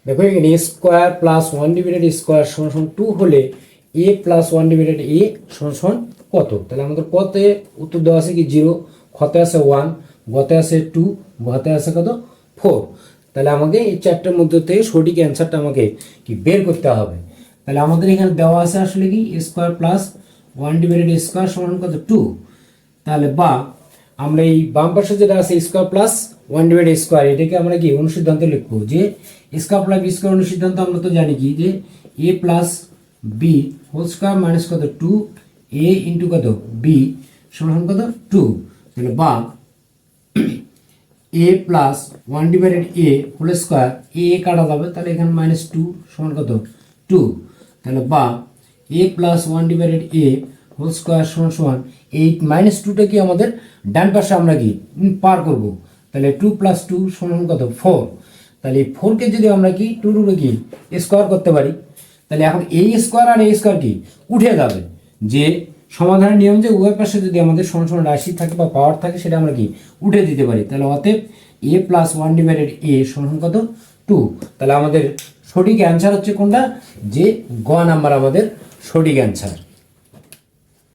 দেখো এখানে a square plus one divided square সমান সমান 2 হলে a plus one divided a সমান সমান কত? তাহলে আমাদের কতে উত্তর দেওয়া আছে কি 0, খতে আছে 1, গতে আছে 2, ঘতে আছে কত 4। তাহলে আমাকে এই চারটার মধ্যে থেকে সঠিক অ্যান্সারটা আমাকে কি বের করতে হবে। তাহলে আমাদের এখানে দেওয়া আছে আসলে কি a square plus one divided square সমান কত 2। তাহলে বা আমরা এই বাম পাশে যেটা আছে square plus one divided square, এটাকে আমরা কি অনুসিদ্ধান্ত লিখবো যে স্কোয়ার প্লাস বি স্কোয়ার অনুসিদ্ধান্ত আমরা তো জানি কি যে a plus b whole square minus কত 2 এ ইন্টু কত বি সমান কত 2। তাহলে বা এ প্লাস ওয়ান ডিভাইডেড এ হোল স্কোয়ার এ কাটা যাবে, তাহলে এখানে মাইনাস 2 সমান কত 2। তাহলে বা এ প্লাস ওয়ান ডিভাইডেড এ হোল স্কোয়ার সমান সমান এই মাইনাস 2টা কি আমাদের ডান পাশে আমরা কি পার করব। তাহলে 2 প্লাস 2 সমান কত 4। তাহলে এই 4কে যদি আমরা কি 2 টুরে কি স্কোয়ার করতে পারি, তাহলে এখন এই স্কোয়ার আর এই স্কোয়ার কি উঠে যাবে। যে সমাধানের নিয়ম যে উভয় পাশে যদি আমাদের সমান সমান রাশি থাকে বা পাওয়ার থাকে সেটা আমরা কি উঠে দিতে পারি। তাহলে অতএব এ প্লাস ওয়ান ডিভাইডেড এ সমান কত 2। তাহলে আমাদের সঠিক অ্যান্সার হচ্ছে কোনটা, যে গ নাম্বার আমাদের সঠিক অ্যান্সার।